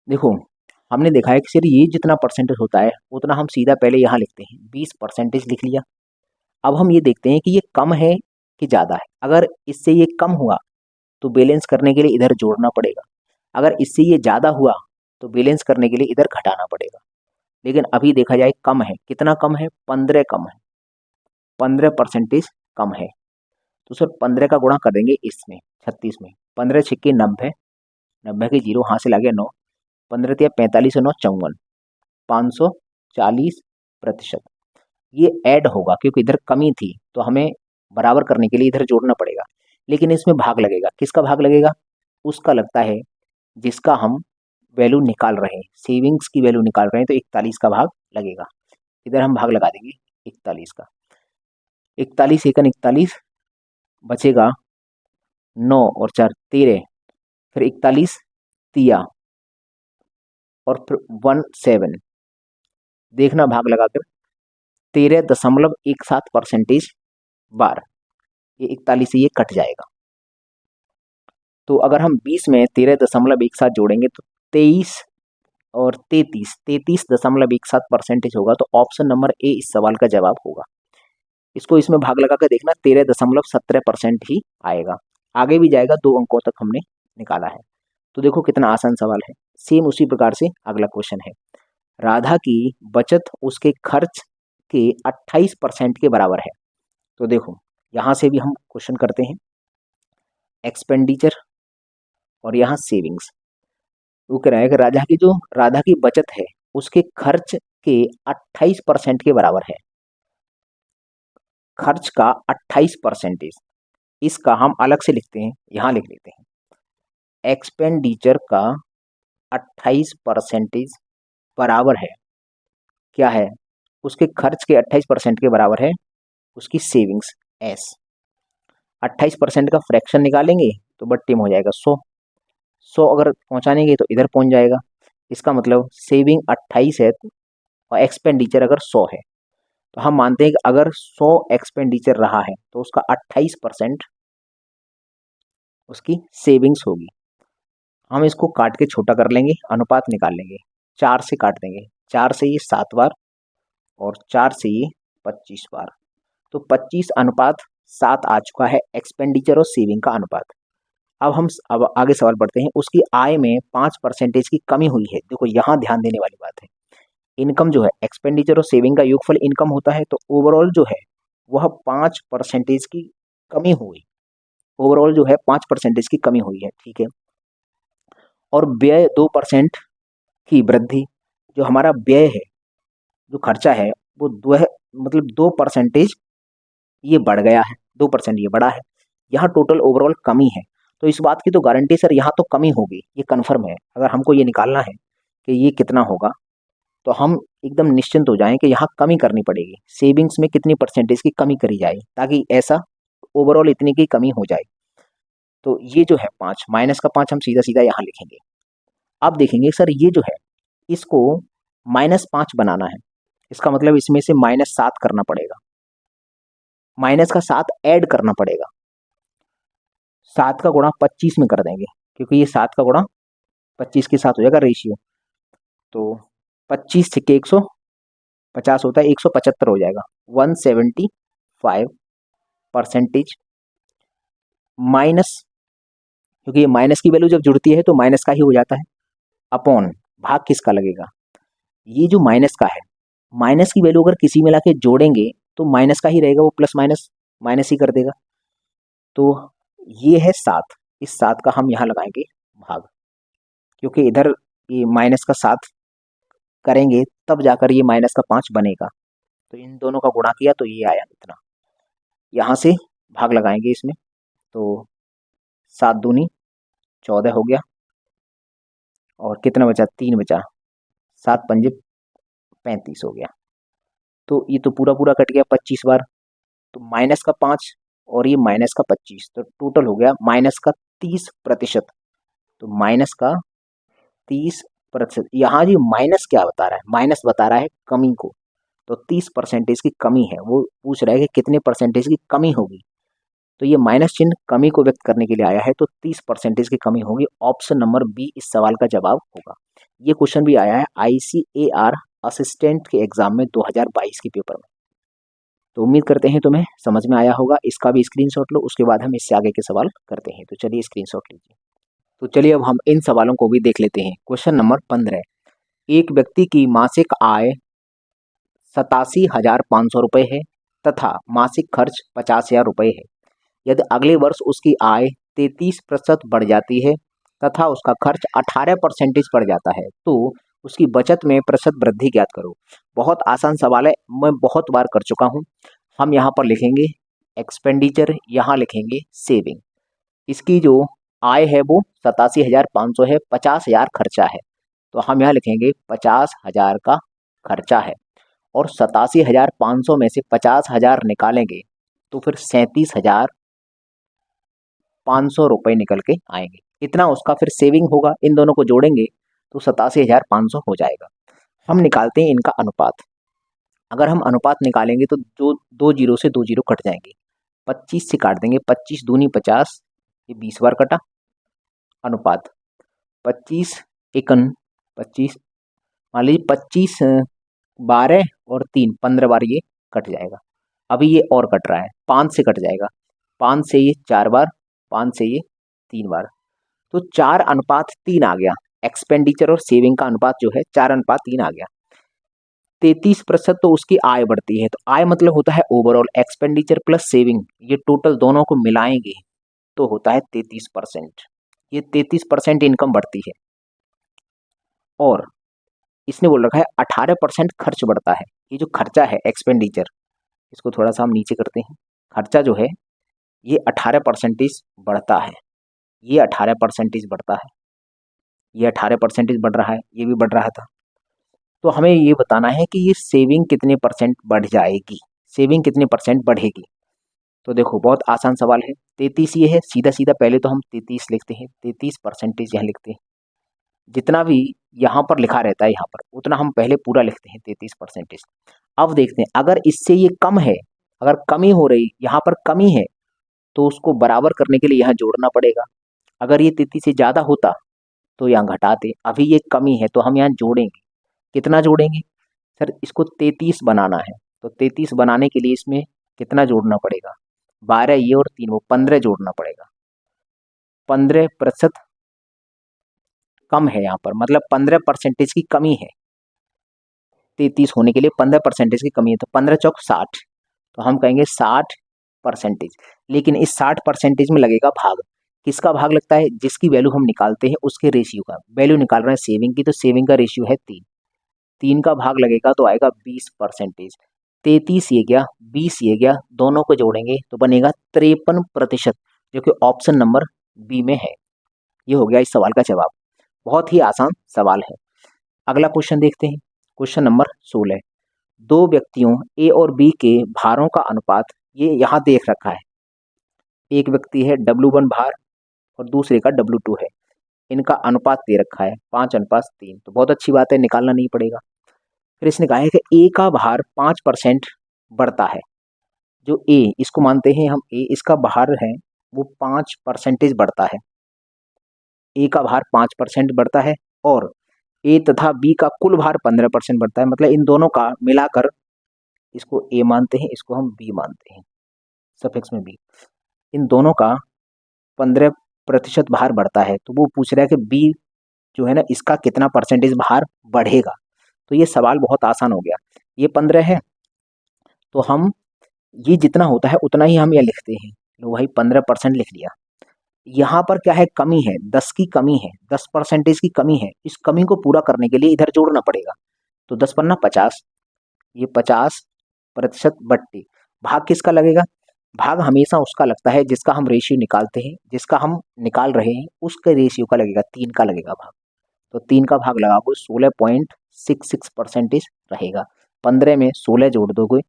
देखो हमने देखा है कि सिर्फ ये जितना परसेंटेज होता है उतना हम सीधा पहले यहाँ लिखते हैं, 20% लिख लिया। अब हम ये देखते हैं कि ये कम है कि ज़्यादा है। अगर इससे ये कम हुआ तो बैलेंस करने के लिए इधर जोड़ना पड़ेगा, अगर इससे ये ज़्यादा हुआ तो बैलेंस करने के लिए इधर घटाना पड़ेगा। लेकिन अभी देखा जाए कम है, कितना कम है, 15 कम है, 15% कम है। तो सर 15 का गुणा कर देंगे इसमें 36 में, 15 छिक्के 90, 90 के जीरो हाथ से लगे 9, 15 तिया 45 और 9 54, 540%। ये ऐड होगा क्योंकि इधर कमी थी तो हमें बराबर करने के लिए इधर जोड़ना पड़ेगा। लेकिन इसमें भाग लगेगा, किसका भाग लगेगा, उसका लगता है जिसका हम वैल्यू निकाल रहे हैं, सेविंग्स की वैल्यू निकाल रहे हैं, तो 41 का भाग लगेगा। इधर हम भाग लगा देंगे 41 का, 41 एकन 41 बचेगा 9 और 4 13, फिर 41 तिया और फिर 17, देखना भाग लगाकर 13.17% बार, ये 41 से ये कट जाएगा। तो अगर हम 20 में 13.17 जोड़ेंगे तो 23 और 33.17% होगा। तो ऑप्शन नंबर ए इस सवाल का जवाब होगा। इसको इसमें भाग लगा कर देखना, 13.17% ही आएगा। आगे भी जाएगा, 2 अंकों तक हमने निकाला है। तो देखो कितना आसान सवाल है। सेम उसी प्रकार से अगला क्वेश्चन है, राधा की बचत उसके खर्च के 28% के बराबर है। तो देखो यहाँ से भी हम क्वेश्चन करते हैं, एक्सपेंडिचर और यहाँ सेविंग्स। वो कह रहा है कि राधा की बचत है उसके खर्च के 28% के बराबर है। खर्च का 28%, इसका हम अलग से लिखते हैं, यहाँ लिख लेते हैं, एक्सपेंडिचर का 28% बराबर है, क्या है, उसके खर्च के 28% के बराबर है उसकी सेविंग्स एस। 28% का फ्रैक्शन निकालेंगे तो बट्टे में हो जाएगा 100 अगर पहुंचानेंगे तो इधर पहुंच जाएगा। इसका मतलब सेविंग 28 है और एक्सपेंडिचर अगर 100 है, तो हम मानते हैं कि अगर 100 एक्सपेंडिचर रहा है तो उसका 28% उसकी सेविंग्स होगी। हम इसको काट के छोटा कर लेंगे, अनुपात निकाल लेंगे, 4 से काट देंगे, 4 से ये 7 बार और 4 से ये 25 बार, तो 25:7 आ चुका है एक्सपेंडिचर और सेविंग का अनुपात। अब आगे सवाल पढ़ते हैं, उसकी आय में 5% की कमी हुई है। देखो यहाँ ध्यान देने वाली बात है, इनकम जो है एक्सपेंडिचर और सेविंग का योगफल इनकम होता है, तो ओवरऑल जो है वह 5% की कमी हुई, ओवरऑल जो है 5% की कमी हुई है, ठीक है। और व्यय 2% की वृद्धि, जो हमारा व्यय है, जो खर्चा है वो मतलब 2% ये बढ़ गया है, 2% ये बढ़ा है। यहाँ टोटल ओवरऑल कमी है, तो इस बात की तो गारंटी सर यहाँ तो कमी होगी, ये कन्फर्म है। अगर हमको ये निकालना है कि ये कितना होगा तो हम एकदम निश्चिंत हो जाएं कि यहाँ कमी करनी पड़ेगी, सेविंग्स में कितनी परसेंटेज की कमी करी जाए ताकि ऐसा ओवरऑल इतनी की कमी हो जाए। तो ये जो है 5 माइनस का 5 हम सीधा सीधा यहाँ लिखेंगे। अब देखेंगे सर ये जो है इसको -5 बनाना है, इसका मतलब इसमें से -7 करना पड़ेगा, माइनस का 7 ऐड करना पड़ेगा, 7 का गुणा 25 में कर देंगे क्योंकि ये 7 का गुणा 25 के साथ हो जाएगा रेशियो। तो 25 छिक्के 150 होता है, 175 हो जाएगा, 175% माइनस क्योंकि ये माइनस की वैल्यू जब जुड़ती है तो माइनस का ही हो जाता है, अपॉन भाग किसका लगेगा, ये जो माइनस का है, माइनस की वैल्यू अगर किसी में लाके जोड़ेंगे तो माइनस का ही रहेगा, वो प्लस माइनस माइनस ही कर देगा। तो ये है 7, इस 7 का हम यहाँ लगाएंगे भाग, क्योंकि इधर ये माइनस का 7 करेंगे तब जाकर ये माइनस का 5 बनेगा। तो इन दोनों का गुणा किया तो ये आया इतना, यहाँ से भाग लगाएंगे इसमें, तो 7 दूनी 14 हो गया, और कितना बचा, 3 बचा, 7 पंजे 35 हो गया। तो ये तो पूरा पूरा कट गया 25 बार, तो माइनस का 5 और ये माइनस का 25, तो टोटल हो गया माइनस का 30%। तो माइनस का 30%, यहाँ जी माइनस क्या बता रहा है, माइनस बता रहा है कमी को, तो 30% की कमी है, वो पूछ रहा है कि कितने परसेंटेज की कमी होगी, तो ये माइनस चिन्ह कमी को व्यक्त करने के लिए आया है, तो 30% की कमी होगी। ऑप्शन नंबर बी इस सवाल का जवाब होगा। ये क्वेश्चन भी आया है ICAR असिस्टेंट के एग्जाम में 2022 के पेपर में। तो उम्मीद करते हैं तुम्हें समझ में आया होगा, इसका भी स्क्रीनशॉट लो, उसके बाद हम इससे आगे के सवाल करते हैं। तो चलिए स्क्रीनशॉट लीजिए। तो चलिए अब हम इन सवालों को भी देख लेते हैं। क्वेश्चन नंबर 15, एक व्यक्ति की मासिक आय 87,500 रुपये है तथा मासिक खर्च 50,000 रुपये है। यदि अगले वर्ष उसकी आय 33% बढ़ जाती है तथा उसका खर्च 18% बढ़ जाता है, तो उसकी बचत में प्रतिशत वृद्धि ज्ञात करो। बहुत आसान सवाल है, मैं बहुत बार कर चुका हूँ। हम यहाँ पर लिखेंगे एक्सपेंडिचर, यहाँ लिखेंगे सेविंग। इसकी जो आय है वो 87,500 है, 50,000 खर्चा है, तो हम यहाँ लिखेंगे 50,000 का खर्चा है, और 87,500 में से 50,000 निकालेंगे तो फिर 37,500 रुपये निकल के आएंगे। इतना उसका फिर सेविंग होगा, इन दोनों को जोड़ेंगे तो 87,500 हो जाएगा। हम निकालते हैं इनका अनुपात। अगर हम अनुपात निकालेंगे तो जो 2 जीरो से 2 जीरो कट जाएंगे, 25 से काट देंगे, 25 दूनी 50, ये 20 बार कटा। अनुपात 25 एकन 25, मान लीजिए 25 12 और 3 15 बार ये कट जाएगा। अभी ये और कट रहा है, 5 से कट जाएगा, 5 से ये 4 बार, 5 से ये 3 बार, तो 4:3 आ गया। एक्सपेंडिचर और सेविंग का अनुपात जो है 4:3 आ गया। 33% तो उसकी आय बढ़ती है, तो आय मतलब होता है ओवरऑल एक्सपेंडिचर प्लस सेविंग, ये टोटल दोनों को मिलाएंगे तो होता है 33%। ये 33% इनकम बढ़ती है, और इसने बोल रखा है 18% खर्च बढ़ता है। ये जो खर्चा है एक्सपेंडिचर, इसको थोड़ा सा हम नीचे करते हैं। खर्चा जो है ये 18% बढ़ता है, ये 18% बढ़ता है, ये 18% बढ़ रहा है, ये भी बढ़ रहा था। तो हमें ये बताना है कि ये सेविंग कितने परसेंट बढ़ जाएगी, सेविंग कितने परसेंट बढ़ेगी। तो देखो बहुत आसान सवाल है, 33 ये है, सीधा सीधा पहले तो हम 33 लिखते हैं, 33% यहाँ लिखते हैं। जितना भी यहाँ पर लिखा रहता है यहाँ पर, उतना हम पहले पूरा लिखते हैं 33%। अब देखते हैं अगर इससे ये कम है, अगर कमी हो रही, यहाँ पर कमी है, तो उसको बराबर करने के लिए यहाँ जोड़ना पड़ेगा। अगर ये 33 से ज़्यादा होता तो यहाँ घटाते, अभी ये कमी है तो हम यहाँ जोड़ेंगे। कितना जोड़ेंगे सर, इसको 33 बनाना है, तो 33 बनाने के लिए इसमें कितना जोड़ना पड़ेगा, 12 ये और 3 वो, 15 जोड़ना पड़ेगा। 15% कम है यहाँ पर, मतलब 15% की कमी है। 33 होने के लिए 15% की कमी है, तो 15 चौक 60, तो हम कहेंगे 60%। लेकिन इस 60% में लगेगा भाग, किसका भाग लगता है, जिसकी वैल्यू हम निकालते हैं उसके रेशियो का। वैल्यू निकाल रहे हैं सेविंग की, तो सेविंग का रेशियो है 3, 3 का भाग लगेगा तो आएगा 20%। 33 ये गया, 20 ये गया, दोनों को जोड़ेंगे तो बनेगा 53%, जो कि ऑप्शन नंबर बी में है। ये हो गया इस सवाल का जवाब। बहुत ही आसान सवाल है। अगला क्वेश्चन देखते हैं, क्वेश्चन नंबर 16, दो व्यक्तियों ए और बी के भारों का अनुपात ये यहाँ देख रखा है। एक व्यक्ति है W1 भार और दूसरे का W2 है, इनका अनुपात दे रखा है 5:3, तो बहुत अच्छी बात है, निकालना नहीं पड़ेगा। फिर इसने कहा है कि ए का भार 5% बढ़ता है। जो ए, इसको मानते हैं हम ए, इसका भार है वो 5% बढ़ता है। ए का भार 5% बढ़ता है, और ए तथा बी का कुल भार 15% बढ़ता है। मतलब इन दोनों का मिलाकर, इसको ए मानते हैं, इसको हम बी मानते हैं, सफिक्स में बी, इन दोनों का 15 प्रतिशत भार बढ़ता है, तो वो पूछ रहा है कि बी जो है ना इसका कितना परसेंटेज भार बढ़ेगा। तो ये सवाल बहुत आसान हो गया। ये 15 है, तो हम ये जितना होता है उतना ही हम ये लिखते हैं। लो भाई 15% लिख लिया। यहाँ पर क्या है, कमी है, 10 की कमी है, 10% की कमी है। इस कमी को पूरा करने के लिए इधर जोड़ना पड़ेगा। तो 10 पन्ना 50, ये 50% बट्टे भाग किसका लगेगा? भाग हमेशा उसका लगता है जिसका हम रेशियो निकालते हैं, जिसका हम निकाल रहे हैं उसके रेशियो का लगेगा, 3 का लगेगा भाग। तो 3 का भाग लगाओगे 16.66% रहेगा। 15 में 16 जोड़ दोगे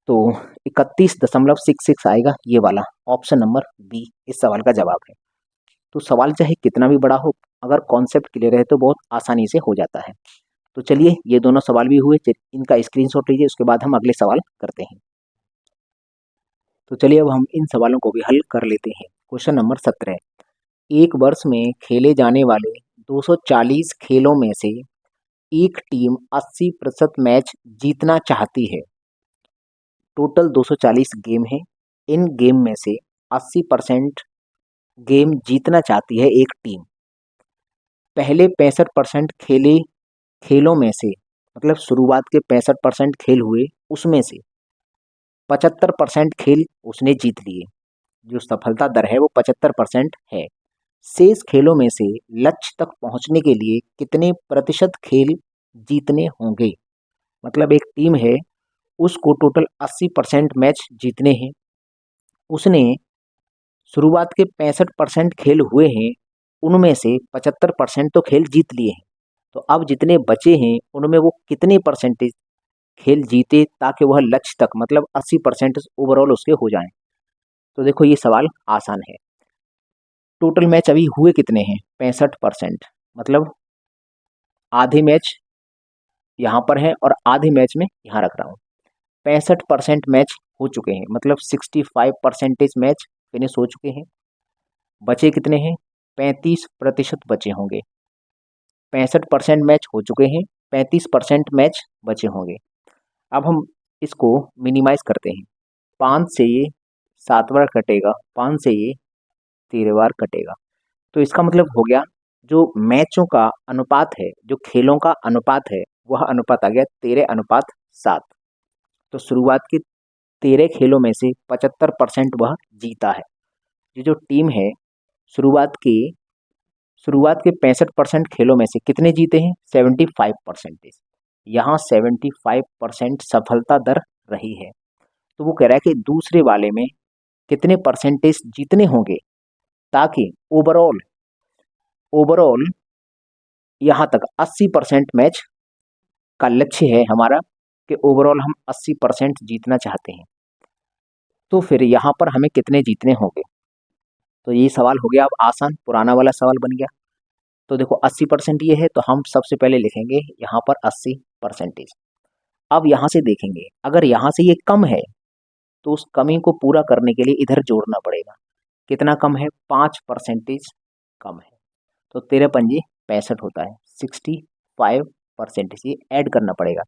तो 31.66 आएगा, ये वाला ऑप्शन नंबर बी इस सवाल का जवाब है। तो सवाल चाहे कितना भी बड़ा हो, अगर कॉन्सेप्ट क्लियर है तो बहुत आसानी से हो जाता है। तो चलिए ये दोनों सवाल भी हुए, इनका स्क्रीनशॉट लीजिए, उसके बाद हम अगले सवाल करते हैं। तो चलिए अब हम इन सवालों को भी हल कर लेते हैं। क्वेश्चन नंबर 17, एक वर्ष में खेले जाने वाले 240 खेलों में से एक टीम 80% मैच जीतना चाहती है। टोटल 240 गेम है, इन गेम में से 80% गेम जीतना चाहती है एक टीम। पहले 65% खेलों में से, मतलब शुरुआत के 65% खेल हुए उसमें से 75% खेल उसने जीत लिए। जो सफलता दर है वो 75% है। शेष खेलों में से लक्ष्य तक पहुंचने के लिए कितने प्रतिशत खेल जीतने होंगे? मतलब एक टीम है, उसको टोटल 80% मैच जीतने हैं, उसने शुरुआत के 65% खेल हुए हैं, उनमें से 75% तो खेल जीत लिए हैं। तो अब जितने बचे हैं उनमें वो कितने परसेंटेज खेल जीते ताकि वह लक्ष्य तक, मतलब 80% ओवरऑल उसके हो जाएं। तो देखो ये सवाल आसान है। टोटल मैच अभी हुए कितने हैं? 65%, मतलब आधे मैच यहाँ पर है और आधे मैच में यहाँ रख रहा हूँ। 65% मैच हो चुके हैं, मतलब 65% मैच फिनिश हो चुके हैं। बचे कितने हैं? 35% बचे होंगे। 65% मैच हो चुके हैं, 35% मैच बचे होंगे। अब हम इसको मिनिमाइज करते हैं। 5 से ये 7 बार कटेगा, 5 से ये 13 बार कटेगा। तो इसका मतलब हो गया जो मैचों का अनुपात है, जो खेलों का अनुपात है, वह अनुपात आ गया 13:7। तो शुरुआत के 13 खेलों में से 75% वह जीता है। ये जो टीम है, शुरुआत के 65% खेलों में से कितने जीते हैं? 75%। यहाँ 75% सफलता दर रही है। तो वो कह रहा है कि दूसरे वाले में कितने परसेंटेज जीतने होंगे ताकि ओवरऑल यहाँ तक 80% मैच का लक्ष्य है हमारा, कि ओवरऑल हम 80% जीतना चाहते हैं। तो फिर यहाँ पर हमें कितने जीतने होंगे? तो ये सवाल हो गया अब आसान, पुराना वाला सवाल बन गया। तो देखो 80% ये है, तो हम सबसे पहले लिखेंगे यहाँ पर 80%। अब यहाँ से देखेंगे, अगर यहाँ से ये कम है तो उस कमी को पूरा करने के लिए इधर जोड़ना पड़ेगा। कितना कम है? 5% कम है। तो 13×5 65 होता है, 65%। ये ऐड करना पड़ेगा,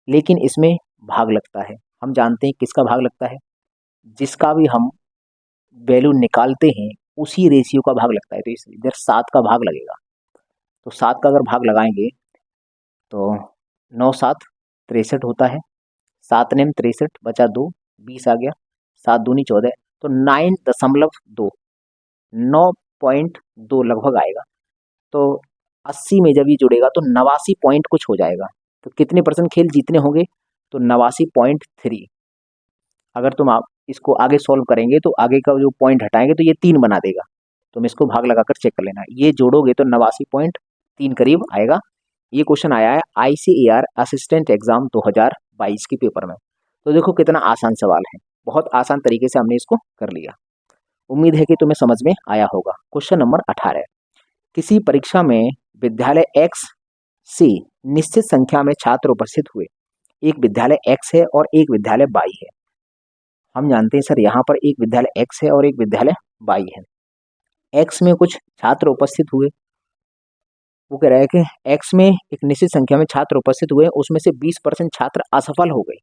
लेकिन इसमें भाग लगता है। हम जानते हैं किसका भाग लगता है? जिसका भी हम वैल्यू निकालते हैं उसी रेशियो का भाग लगता है। तो इधर 7 का भाग लगेगा। तो 7 का अगर भाग लगाएंगे तो 9×7 63 होता है। 7 ने 63 बचा 2, 20 आ गया। 7 दूनी 14, तो 9.2, 9.2 लगभग आएगा। तो 80 में जब ये जुड़ेगा तो 89 पॉइंट कुछ हो जाएगा। तो कितने परसेंट खेल जीतने होंगे? तो 89.3। अगर तुम आप इसको आगे सॉल्व करेंगे तो आगे का जो पॉइंट हटाएंगे तो ये 3 बना देगा। तुम इसको भाग लगाकर चेक कर लेना, ये जोड़ोगे तो 89.3 करीब आएगा। ये क्वेश्चन आया है ICAR असिस्टेंट एग्जाम 2022 के पेपर में। तो देखो कितना आसान सवाल है, बहुत आसान तरीके से हमने इसको कर लिया। उम्मीद है कि तुम्हें समझ में आया होगा। क्वेश्चन नंबर 18, किसी परीक्षा में विद्यालय X से निश्चित संख्या में छात्र उपस्थित हुए। एक विद्यालय X है और एक विद्यालय Y है। हम जानते हैं सर यहाँ पर एक विद्यालय X है और एक विद्यालय Y है। X में कुछ छात्र उपस्थित हुए, वो कह रहा है कि X में एक निश्चित संख्या में छात्र उपस्थित हुए, उसमें से 20% छात्र असफल हो गए।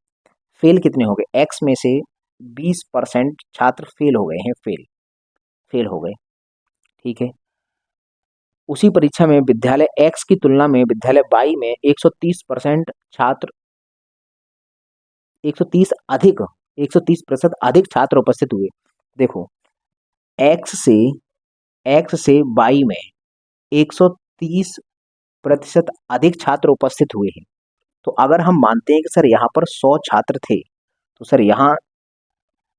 फेल कितने हो गए? X में से 20% छात्र फेल हो गए हैं, फेल हो गए। ठीक है। उसी परीक्षा में विद्यालय X की तुलना में विद्यालय Y में 130% छात्र 130 अधिक 130% अधिक छात्र उपस्थित हुए। देखो, X से Y में 130% अधिक छात्र उपस्थित हुए हैं। तो अगर हम मानते हैं कि सर यहाँ पर 100 छात्र थे, तो सर यहाँ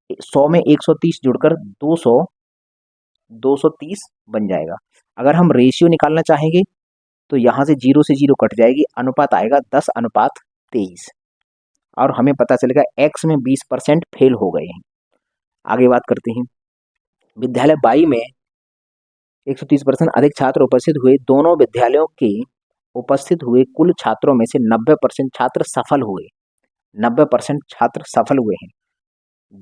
100 में 130 जुड़कर 230 बन जाएगा। अगर हम रेशियो निकालना चाहेंगे तो यहाँ से 0 से 0 कट जाएगी, अनुपात आएगा 10:23 और हमें पता चलेगा X में 20% फेल हो गए हैं। आगे बात करते हैं, विद्यालय Y में 130% अधिक छात्र उपस्थित हुए। दोनों विद्यालयों के उपस्थित हुए कुल छात्रों में से 90% छात्र सफल हुए। 90% छात्र सफल हुए हैं।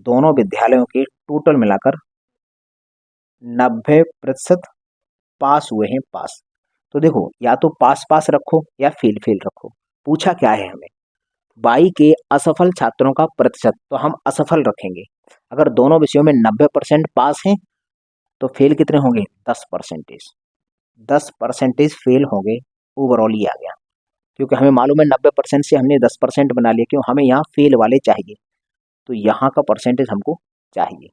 दोनों विद्यालयों के टोटल मिलाकर 90% पास हुए हैं, पास। तो देखो, या तो पास पास रखो या फेल फेल रखो। पूछा क्या है हमें, Y के असफल छात्रों का प्रतिशत, तो हम असफल रखेंगे। अगर दोनों विषयों में 90% पास हैं तो फेल कितने होंगे, 10%। 10% फेल होंगे, ओवरऑल ही आ गया। क्योंकि हमें मालूम है 90% से हमने 10% बना लिया, क्यों, हमें यहाँ फेल वाले चाहिए, तो यहाँ का परसेंटेज हमको चाहिए।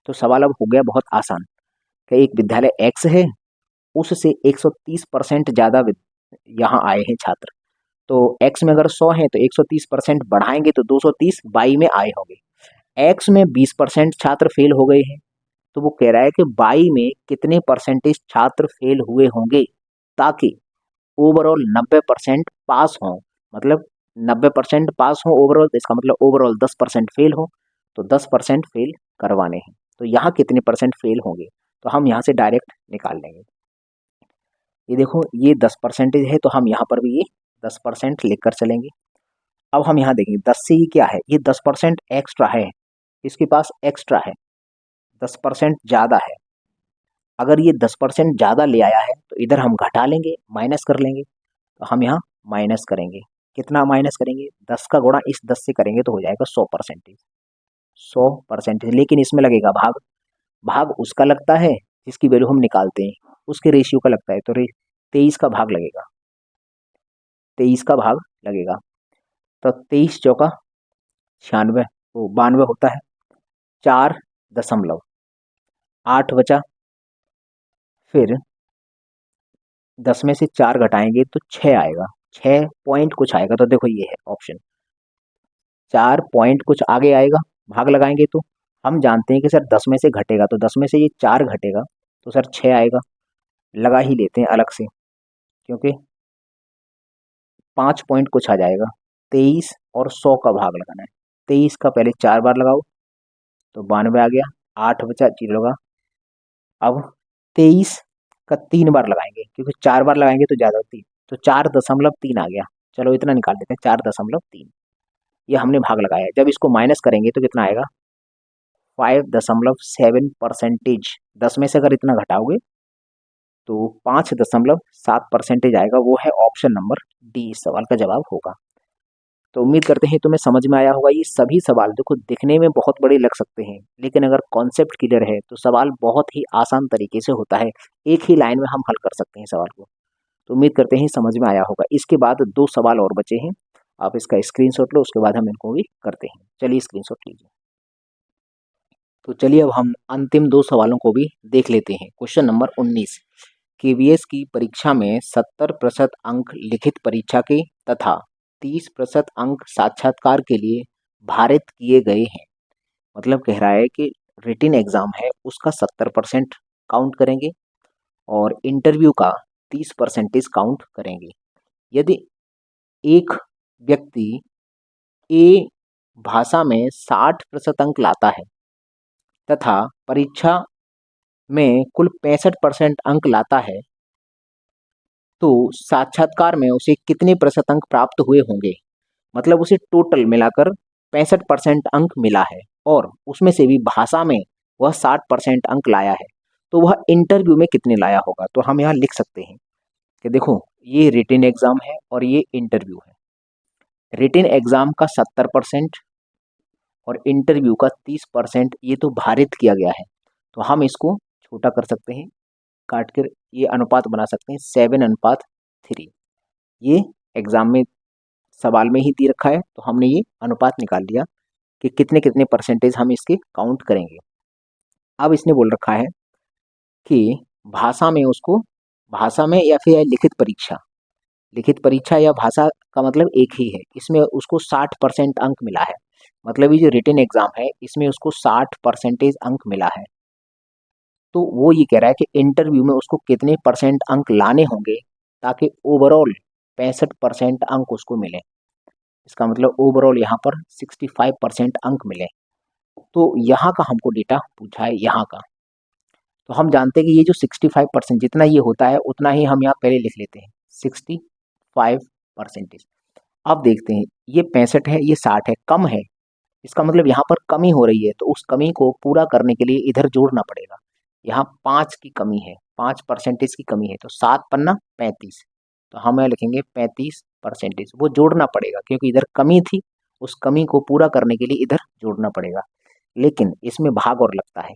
तो सवाल अब हो गया बहुत आसान कि एक विद्यालय X है, उससे 130% ज़्यादा यहाँ आए हैं छात्र। तो X में अगर 100 है तो 130% बढ़ाएंगे तो 230 Y में आए होंगे। X में 20% छात्र फेल हो गए हैं, तो वो कह रहा है कि Y में कितने परसेंटेज छात्र फेल हुए होंगे ताकि ओवरऑल 90% पास हों। मतलब 90% पास हो ओवरऑल, तो इसका मतलब ओवरऑल 10% फेल हो, तो 10% फेल करवाने हैं। तो यहाँ कितने परसेंट फेल होंगे, तो हम यहाँ से डायरेक्ट निकाल लेंगे। ये देखो, ये 10% है, तो हम यहाँ पर भी ये 10% लिख कर चलेंगे। अब हम यहाँ देखेंगे 10 से ये क्या है, ये 10% एक्स्ट्रा है, इसके पास एक्स्ट्रा है, 10% ज़्यादा है। अगर ये 10% ज़्यादा ले आया है तो इधर हम घटा लेंगे, माइनस कर लेंगे। तो हम यहाँ माइनस करेंगे, कितना माइनस करेंगे, 10 का गुणा इस 10 से करेंगे तो हो जाएगा 100%। 100%, लेकिन इसमें लगेगा भाग। भाग उसका लगता है जिसकी वैल्यू हम निकालते हैं, उसके रेशियो का लगता है, तो 23 का भाग लगेगा, 23 का भाग लगेगा। तो 23 चौका 96, वो 92 होता है। 4.8 बचा, फिर 10 में से 4 घटाएंगे तो 6 आएगा, 6 पॉइंट कुछ आएगा। तो देखो ये है ऑप्शन, 4 पॉइंट कुछ आगे आएगा। भाग लगाएंगे तो हम जानते हैं कि सर 10 में से घटेगा, तो 10 में से ये 4 घटेगा तो सर 6 आएगा। लगा ही लेते हैं अलग से, क्योंकि 5 पॉइंट कुछ आ जाएगा। 23 और 100 का भाग लगाना है। 23 का पहले 4 बार लगाओ तो 92 आ गया, 8 बचा, 0 का। अब 23 का 3 बार लगाएंगे, क्योंकि 4 बार लगाएंगे तो ज़्यादा होती है, तो 4.3 आ गया। चलो इतना निकाल देते हैं, 4.3। ये हमने भाग लगाया। जब इसको माइनस करेंगे तो कितना आएगा, 5.7%। 10 में से अगर इतना घटाओगे तो 5.7% आएगा। वो है ऑप्शन नंबर डी, इस सवाल का जवाब होगा। तो उम्मीद करते हैं तुम्हें समझ में आया होगा। ये सभी सवाल देखो दिखने में बहुत बड़े लग सकते हैं, लेकिन अगर कॉन्सेप्ट क्लियर है तो सवाल बहुत ही आसान तरीके से होता है। एक ही लाइन में हम हल कर सकते हैं सवाल को। तो उम्मीद करते हैं समझ में आया होगा। इसके बाद 2 सवाल और बचे हैं, आप इसका स्क्रीनशॉट लो, उसके बाद हम इनको भी करते हैं। चलिए स्क्रीनशॉट लीजिए। तो चलिए अब हम अंतिम 2 सवालों को भी देख लेते हैं। क्वेश्चन नंबर 19, केवीएस की परीक्षा में 70% अंक लिखित परीक्षा के तथा 30% अंक साक्षात्कार के लिए भारित किए गए हैं। मतलब कह रहा है कि रिटन एग्जाम है उसका 70% काउंट करेंगे और इंटरव्यू का 30% काउंट करेंगे। यदि एक व्यक्ति ए भाषा में 60% अंक लाता है तथा परीक्षा में कुल 65% अंक लाता है, तो साक्षात्कार में उसे कितने प्रतिशत अंक प्राप्त हुए होंगे। मतलब उसे टोटल मिलाकर 65% अंक मिला है और उसमें से भी भाषा में वह 60% अंक लाया है, तो वह इंटरव्यू में कितने लाया होगा। तो हम यहाँ लिख सकते हैं कि देखो, ये रिटन एग्जाम है और ये इंटरव्यू है। रिटन एग्जाम का 70% और इंटरव्यू का 30% ये तो भारित किया गया है, तो हम इसको छोटा कर सकते हैं। काट कर ये अनुपात बना सकते हैं 7:3। ये एग्जाम में सवाल में ही दे रखा है, तो हमने ये अनुपात निकाल लिया कि कितने कितने परसेंटेज हम इसके काउंट करेंगे। अब इसने बोल रखा है कि भाषा में या फिर लिखित परीक्षा या भाषा का मतलब एक ही है, इसमें उसको 60% अंक मिला है। मतलब ये जो रिटन एग्जाम है इसमें उसको 60% अंक मिला है। तो वो ये कह रहा है कि इंटरव्यू में उसको कितने परसेंट अंक लाने होंगे ताकि ओवरऑल 65% अंक उसको मिले। इसका मतलब ओवरऑल यहाँ पर 65% अंक मिले। तो यहाँ का हमको डेटा पूछा है, यहाँ का। तो हम जानते हैं कि ये जो 65% जितना ये होता है उतना ही हम यहाँ पहले लिख लेते हैं 65%। अब देखते हैं, ये 65 है, ये 60 है, कम है। इसका मतलब यहाँ पर कमी हो रही है, तो उस कमी को पूरा करने के लिए इधर जोड़ना पड़ेगा। यहाँ 5 की कमी है, 5% की कमी है, तो 7×5 = 35। तो हम यहाँ लिखेंगे 35%। वो जोड़ना पड़ेगा क्योंकि इधर कमी थी, उस कमी को पूरा करने के लिए इधर जोड़ना पड़ेगा। लेकिन इसमें भाग और लगता है।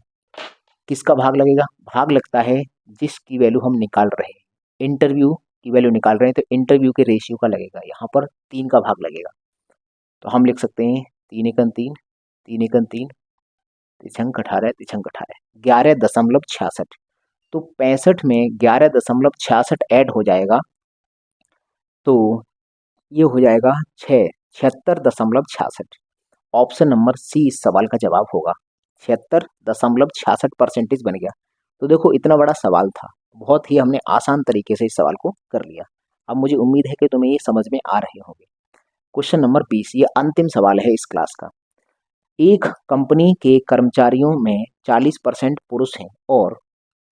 किसका भाग लगेगा? भाग लगता है जिसकी वैल्यू हम निकाल रहे हैं। इंटरव्यू की वैल्यू निकाल रहे हैं तो इंटरव्यू के रेशियो का लगेगा। यहाँ पर 3 का भाग लगेगा। तो हम लिख सकते हैं 3×3, 3×3, तिछंक 18, तिछंक 18, 11.66। तो 65 में 11.66 ऐड हो जाएगा तो ये हो जाएगा 76.66। ऑप्शन नंबर सी इस सवाल का जवाब होगा। 76.66% बन गया। तो देखो इतना बड़ा सवाल था, बहुत ही हमने आसान तरीके से इस सवाल को कर लिया। अब मुझे उम्मीद है कि तुम्हें ये समझ में आ रहे होंगे। क्वेश्चन नंबर 20, ये अंतिम सवाल है इस क्लास का। एक कंपनी के कर्मचारियों में 40% पुरुष हैं और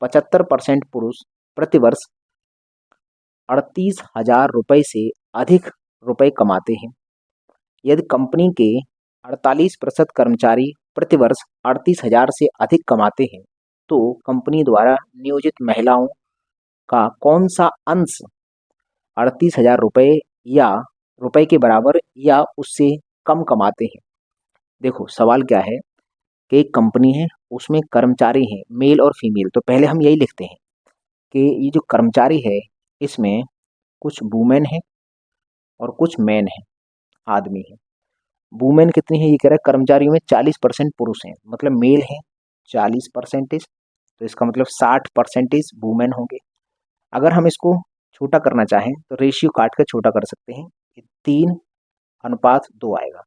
75% पुरुष प्रतिवर्ष 38,000 रुपये से अधिक रुपए कमाते हैं। यदि कंपनी के 48% कर्मचारी प्रतिवर्ष 38,000 से अधिक कमाते हैं तो कंपनी द्वारा नियोजित महिलाओं का कौन सा अंश 38,000 रुपये या रुपए के बराबर या उससे कम कमाते हैं? देखो सवाल क्या है कि एक कंपनी है, उसमें कर्मचारी हैं मेल और फीमेल। तो पहले हम यही लिखते हैं कि ये जो कर्मचारी है इसमें कुछ वुमेन है और कुछ मैन है, आदमी है। वुमेन कितनी है? ये कह रहा है कर्मचारियों में 40% पुरुष हैं, मतलब मेल है 40%। तो इसका मतलब 60% वुमेन होंगे। अगर हम इसको छोटा करना चाहें तो रेशियो काट कर छोटा कर सकते हैं, 3:2 आएगा।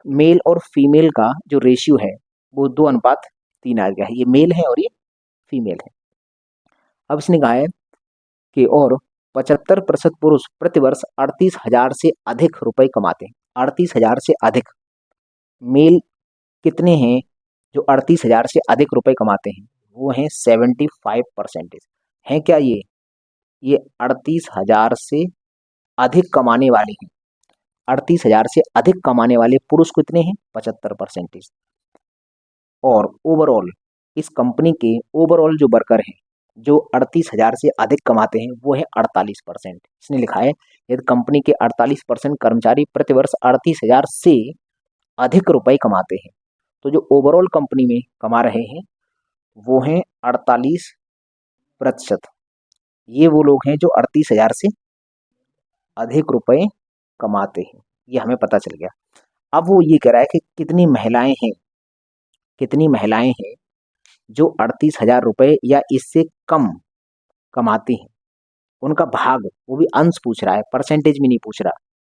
मेल और फीमेल का जो रेशियो है वो 2:3 आ गया है। ये मेल है और ये फीमेल है। अब इसने कहा है कि और 75% पुरुष प्रतिवर्ष 38,000 से अधिक रुपए कमाते हैं। 38,000 से अधिक। मेल कितने हैं जो 38,000 से अधिक रुपए कमाते हैं? वो हैं 75%। हैं क्या ये 38,000 से अधिक कमाने वाले हैं। 38,000 से अधिक कमाने वाले पुरुष कितने हैं? 75%। और ओवरऑल इस कंपनी के ओवरऑल जो वर्कर हैं जो 38,000 से अधिक कमाते हैं वो है 48%। इसने लिखा है यदि कंपनी के 48% कर्मचारी प्रतिवर्ष 38,000 से अधिक रुपए कमाते हैं तो जो ओवरऑल कंपनी में कमा रहे हैं वो हैं 48%। ये वो लोग हैं जो 38,000 से अधिक रुपए कमाते हैं, ये हमें पता चल गया। अब वो ये कह रहा है कि कितनी महिलाएं हैं जो 38,000 रुपये या इससे कम कमाती हैं। उनका भाग, वो भी अंश पूछ रहा है, परसेंटेज में नहीं पूछ रहा,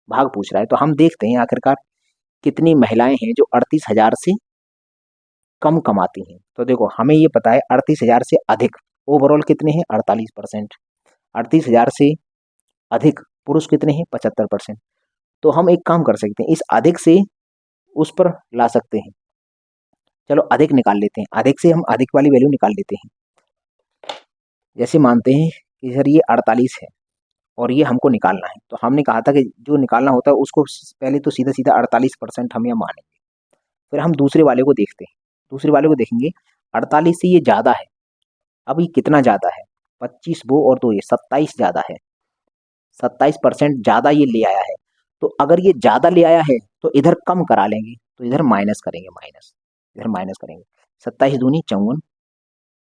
भाग पूछ रहा है। तो हम देखते हैं आखिरकार कितनी महिलाएं हैं जो 38,000 से कम कमाती हैं। तो देखो हमें ये पता है 38,000 से अधिक, ओवरऑल कितने हैं? 48%। 38,000 से अधिक पुरुष कितने हैं? 75%। तो हम एक काम कर सकते हैं, इस अधिक से उस पर ला सकते हैं। चलो अधिक निकाल लेते हैं, अधिक से हम अधिक वाली वैल्यू निकाल लेते हैं। जैसे मानते हैं कि सर ये 48 है और ये हमको निकालना है, तो हमने कहा था कि जो निकालना होता है उसको पहले तो सीधा सीधा 48% हम यहाँ मानेंगे। फिर हम दूसरे वाले को देखते हैं, दूसरे वाले को देखेंगे 48 से ये ज़्यादा है। अब ये कितना ज़्यादा है? 25 वो और 2 ये 27 ज़्यादा है, 27% ज़्यादा ये ले आया है। तो अगर ये ज़्यादा ले आया है तो इधर कम करा लेंगे, तो इधर माइनस करेंगे, इधर माइनस करेंगे। 27 दूनी 54,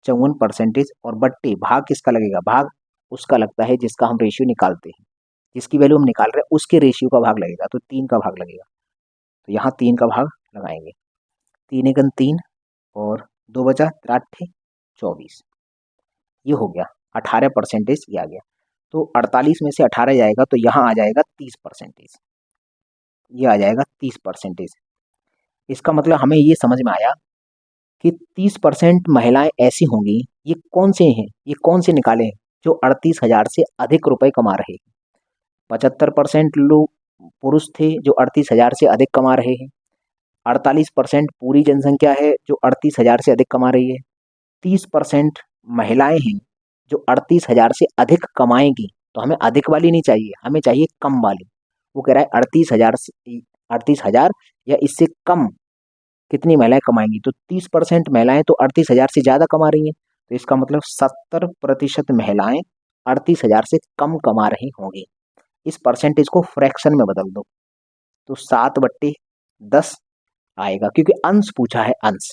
54% और बट्टे भाग किसका लगेगा, भाग उसका लगता है जिसका हम रेशियो निकालते हैं, जिसकी वैल्यू हम निकाल रहे हैं उसके रेशियो का भाग लगेगा, तो 3 का भाग लगेगा। तो यहाँ 3 का भाग लगाएंगे, 3 एकन 3 और 2 बचा 3 24, ये हो गया 18% ये आ गया। तो 48 में से 18 जाएगा तो यहाँ आ जाएगा 30%, ये आ जाएगा 30%। इसका मतलब हमें ये समझ में आया कि 30% महिलाएं ऐसी होंगी, ये कौन से हैं, ये कौन से निकाले हैं, जो 38,000 से अधिक रुपए कमा रहे हैं। 75% लोग पुरुष थे जो 38,000 से अधिक कमा रहे हैं। 48% पूरी जनसंख्या है जो 38,000 से अधिक कमा रही है। 30% महिलाएं हैं जो 38,000 से अधिक कमाएंगी। तो हमें अधिक वाली नहीं चाहिए, हमें चाहिए कम वाली। वो कह रहा है 38,000 या इससे कम कितनी महिलाएं कमाएंगी, तो 30% महिलाएं तो 38,000 से ज़्यादा कमा रही हैं, तो इसका मतलब 70% महिलाएं 38,000 से कम कमा रही होंगी। इस परसेंटेज को फ्रैक्शन में बदल दो, तो 7/10 आएगा, क्योंकि अंश पूछा है, अंश।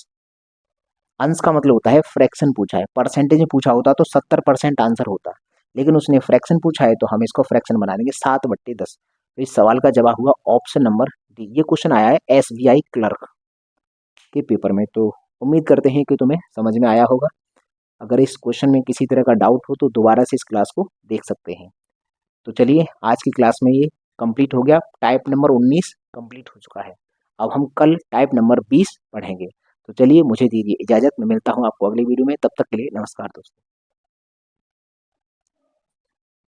अंश का मतलब होता है फ्रैक्शन पूछा है, परसेंटेज में पूछा होता तो 70% आंसर होता, लेकिन उसने फ्रैक्शन पूछा है तो हम इसको फ्रैक्शन बना देंगे 7/10। तो इस सवाल का जवाब हुआ ऑप्शन नंबर डी। ये क्वेश्चन आया है SBI क्लर्क के पेपर में, तो उम्मीद करते हैं कि तुम्हें समझ में आया होगा। अगर इस क्वेश्चन में किसी तरह का डाउट हो तो दोबारा से इस क्लास को देख सकते हैं। तो चलिए आज की क्लास में ये कंप्लीट हो गया, टाइप नंबर 19 कंप्लीट हो चुका है। अब हम कल टाइप नंबर 20 पढ़ेंगे। तो चलिए मुझे दीजिए इजाज़त, मैं मिलता हूँ आपको अगली वीडियो में, तब तक के लिए नमस्कार दोस्तों।